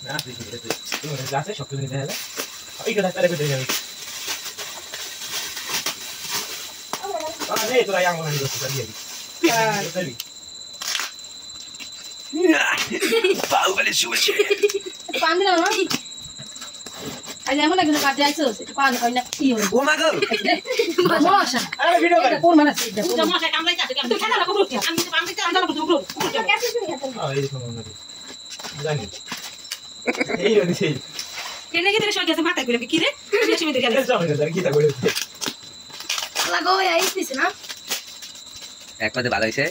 না দেখি তুমি গ্লাসে সব কিছু নিতে হবে এইটা তারে করে যাবে নেই তোরা yang mana itu tadi tadi bau balik suci পানি দাও না আজ এমন একজন কাজে আইছো সেটা পানি হয় না কি হলো ও মা গো মশা আরে ভিডিও করে কোন মানে আছে এটা মশা কামড়াই যাচ্ছে তুই খেলা করো কি আমি তো পানি চান দাও করো এই দেখো না জানি এই হচ্ছে কেনে কি সবাই গেছে মাথা করে কি রে লক্ষ্মী দিয়ে গেল সব হয়ে কি তা করে লাগো আইছিস না একবারে ভালো হইছে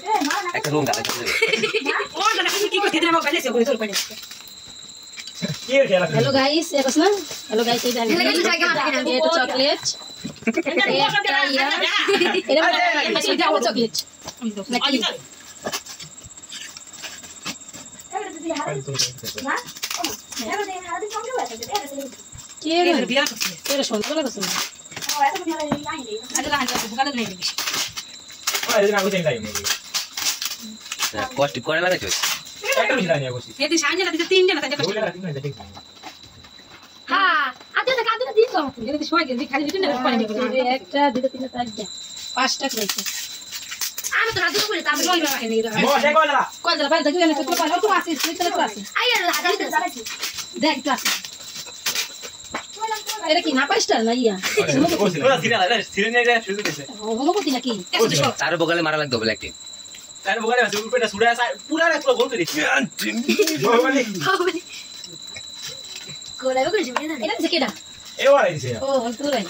একটা রুম গালা দিতে ও না কি করতে দিলাম কাছে করে তোর পানি কি খেলা हेलो गाइस ये बस ना हेलो गाइस ये ये तो चॉकलेट ये जाओ चॉकलेट ये এর বিয়া করছে ये সুন্দর লাগছে আরে লাগান তো বুকালে নেই বেশি আরে না বুঝেন তাই কষ্ট করে লাগে তো একটা মিনিট আনিয়া বসি এদি সাইনে দিতে তিন জন থাকে বলে রাখি না দেখি হ্যাঁ আদে কাদে দিন তো এদি সবাই গেছে খালি দিতে না পানি দেবে একটা দুটো তিনটা চারটা পাঁচটা করেছে আমি তো রাতে করে তারপরে লই রাখে নেই ও সে কইলা কোন দরা বাইরে দেখি না তো পালো তো আসিস তুই তো আসিস আইয়া দাঁড়াইছি দেখ তো আসিস এটা কি না পাইস্টার না ইয়া ওরা সিরিয়াল নেই শুরু করেছে হোমোপতি নাকি তার বগলে মারা লাগতো বলে একটি তার বগলে আছে উপরেটা সুড়া আছে পুরা রাত গোল করে দিছি কোলাও করে যাবে না এটা কি এটা এ ওরা দিছে ও তুই রে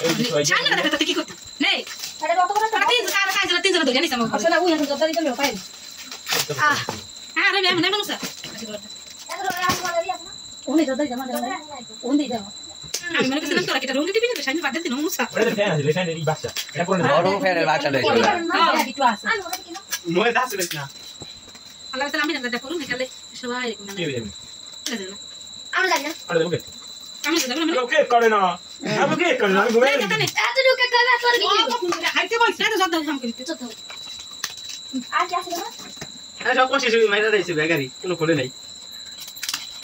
সাইনে দেখতে কি করতে নেই আরে কত বড় আরে তিন জন জানিস আমার আসলে না ওই হাতে জব্দ দিতে হবে পাই আরে আমি না মানুষ উনি জব্দ দিতে মানে উনি দাও আমি মনে করছিলাম তোরা কি রোল টিভি না সাইনে বাদ দিন মুসা ওরে ফ্যান আছে ফ্যান এর বাচ্চা এটা কোন বড় ফেরের বাচ্চা রয়েছে একটু আছে নয় দাস রে না আল্লাহ তাআলা আমি জানতে করুন এখানে সবাই এরকম না কি হইবে আমরা জানি না আরে ওকে আমি জানতে না ওকে করে না আমি কি করে না আমি ঘুরে এত ঢুকে কবে তোর কি হাইতে বল সেটা জব্দ হাম করি চত আর কি আছে না আরে সব কোশিশ মাইরা দিয়েছে বেগারি কোনো খোলে নাই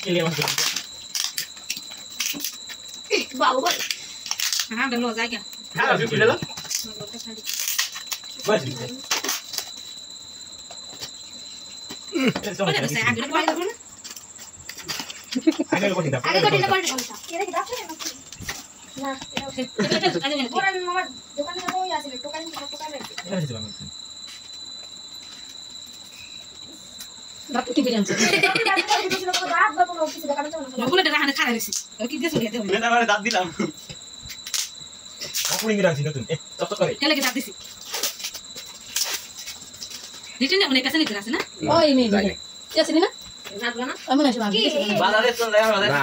এলি আমার বাবু বল হ্যাঁ দেখলো জায়গা হ্যাঁ আমি খুলে দাও বাস আগে পড়ে দেখুন আগে কোটি দাও আগে কোটি না কোটি কে দেখি দাও না ওরা আমার দোকানে যাবো আসলে টোকান বাপ কি বিরিয়ানি রাত বাবু অফিসে দোকানে যাবো বলে দেখা না খারাপ হইছে কি দিয়ে চলে দেব না মানে দাঁত দিলাম আপনি কি রাখছি নতুন তত করে হেলে কি দাঁত দিছি রিটেন না মনে কাছে নিতে আছে না ওই মেয়ে কি আছে না না না আমি না শুনলাম বাজারে তো যায় না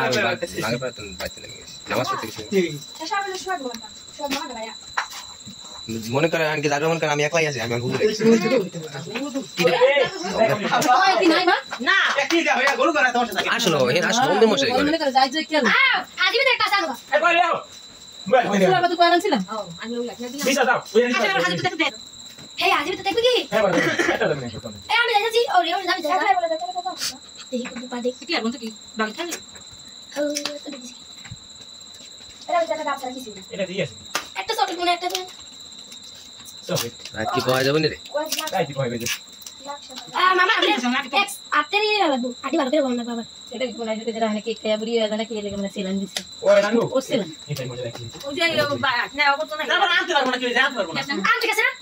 আগে পড়তে বাইতে লাগে নামাজ পড়তে গেছি মনে করে আনকে যাবে মনে করে আমি একলাই আছি আমি ভুলে গেছি ওই কি নাই মা না কি যা হইয়া গরু করে তোমার সাথে আসলো এর আসলো বন্ধু মশাই করে মনে করে যাই যাই কি আজিবে একটা সানো এই কই যাও পুরা কত কয়রান ছিলাম আমি ওই লাগনা দিলাম বিশা দাও ওই আচ্ছা হাতে দেখতে দে হে আজিবে তো দেখবি কি হ্যাঁ বাবা এটা দেবেন এখন এ আমি যাইছি ও রে যাবি যা বলে দেখতে কত দেখি কত পা দেখি কি আর বন্ধু কি বাকি থাকে ও তো দেখি এরা বিচারা গাছ রাখিছি এটা দিয়ে আছে একটা ছোট মনে একটা সব রাত কি পাওয়া যাবে না রে তাই কি কইবে মামা এক্স আটেরি লাগবো আটি ভালো করে বল না বাবা এটা কি বলাই হতে যারা নাকি কে বুড়ি হয়ে জানা কি লেগে মানে সিলান দিছে ওই রানু ও সিলান এটা মজা রাখছি ওই যে না অবস্থা নাই না আনতে পারবো না কি জানতে পারবো না আনতে গেছে না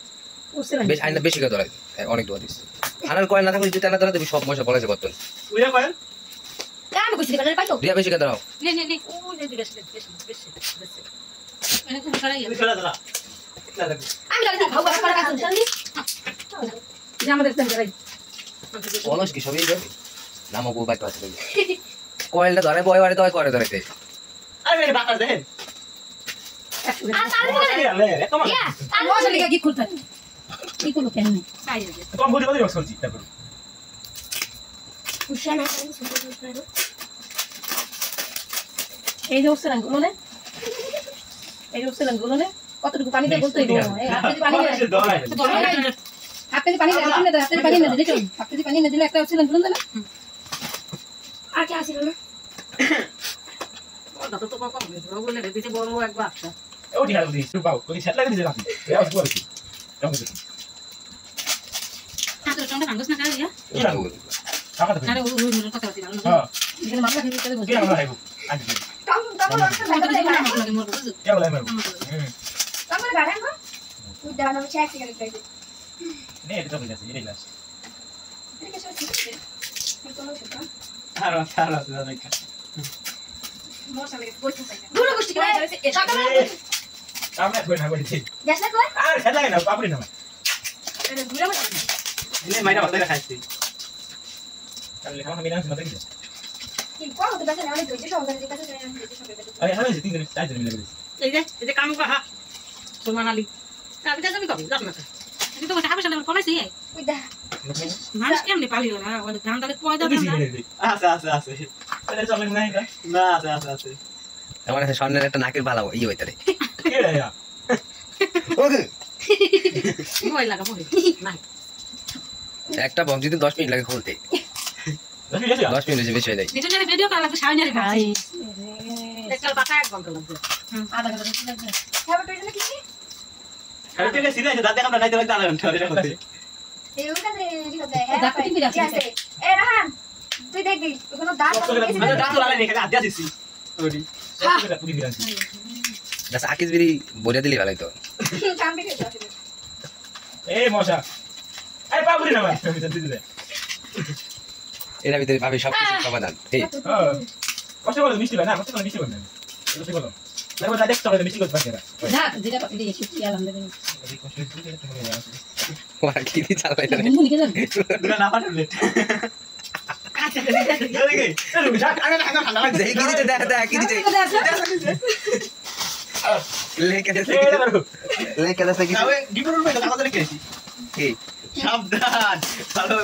ও সিলান বেশ আইনা বেশি করে ধরে অনেক দোয়া দিস আনার কয় না থাকলে যদি টানা ধরে দিবি সব পয়সা পড়াছে বর্তন উইয়া কয় আমি কইছি কানে পাইতো দিয়া বেশি করে দাও নে নে নে ওই যে বেশি বেশি মানে কোন করাই তুমি চলে দাও আমি লাগি খাও করে কাজ চলি যে আমাদের তেন করাই অলস কি সবই যাবে নামও গো বাইতে আছে কয়েলটা ধরে বয় বাড়ি দয় করে ধরে আরে মেরে বাতাস দেন আর তাহলে এত মা ইয়া তাহলে ওই লিগা কি খুলতা কি করব কেন পাই কম বুঝে বুঝে বসছি তারপর উশানা এই যে উশানা গুলো নে এই যে উশানা গুলো নে কতটুকু পানি দিয়ে বলতে হইব এই হাতে পানি হাতে পানি দিয়ে হাতে পানি না দিলে হাতে পানি না দিলে একটা উশানা গুলো না আর কি আসিল না কথা তো কম বড় বলে দিতে বড় এক বাক্সা ও ঠিক আছে তুই পাও ওই সেট লাগিয়ে দিছে আপনি এই আওয়াজ করেছি হাতে টঙ্কা ভাঙছ না কারিয়া কি লাগো টাকা তো আরে ওই মোর কথা বলছি না হ্যাঁ এখানে মামলা খেতে চলে বসে কি আমরা আইবো আজ তখন লাগে মোর বুঝছ কে বলে মারবো তখন গাড়ান গো তুই দাও না চেক করে দিতে নে এটা তো গেছে এই লাস এটা কি সত্যি কোনো সেটা আর দেখা মোর সামনে বলতে চাই না দূর গোষ্ঠী করে সকালে আমরা কই না বলছি গ্যাস না কই আর সেট লাগে না আপনি না এটা দূরে বসে এনে মাইরা ভালো খাইছি তাহলে খাওয়া আমি না শুনতে গেছি কি কোন হতে পারে না অনেক ধৈর্য সহকারে যে কাছে যায় আমি ধৈর্য সহকারে আরে হ্যাঁ তিন দিন চার দিন মিলে গেছি এই যে কাম করা সুলমান আলী আমি তো জানি কবে জানি না কিন্তু তো হাবে সামনে কোনাইছি ওই দা মানুষ কেমনে পালিও না ওই ধান দালে পয়দা দেন না আছে তাহলে চলে না এটা না আছে আমার কাছে সামনের একটা নাকের বালা ইয়ে হইতারে কে রে ইয়া ওকে ভয় লাগা ভয় নাই একটা বক্স দিতে 10 মিনিট লাগে খুলতে ঠিক আছে 10 মিনিট বেশি হয়ে যায় এটা জানি ভিডিও করা লাগবে সাইনারে ভাই একটা পাতা এক ঘন্টা লাগবে আধা ঘন্টা লাগবে হ্যাঁ বাট এটা কি আমি তো সিরিয়াস দাদা আমরা নাইতে লাগতে আধা ঘন্টা এটা করতে এই ওখানে রেডি হবে হ্যাঁ ঠিক আছে এ রাহান তুই দেখবি ওখানে দাঁত মানে দাঁত লাগাই রেখে হাত দিয়েছি ওডি এটা পুরি দিলাম দাস আকিস বিরি বইরা দিলি ভালোই তো কাম দেখে যাচ্ছে এই মশা আরে পাবরি না ভাই আমি তো দিতে এর ভিতরে পাবি সব কিছু সমাধান এই কষ্ট করে মিষ্টি না কষ্ট করে মিষ্টি করবেন এটা বলো দেখো দাদা দেখতে হবে মিষ্টি করতে পারে না যেটা পাবি দিয়ে শিখি আলহামদুলিল্লাহ ওরা কি দি চালাই না মুনি কে জানি দুলা না পারলে আচ্ছা দেখে দেই কি দিতে দে কি দিতে লেকে দে লেকে দে কি ডিপুর মধ্যে কথা বলে গেছি কি সাবধান ভালো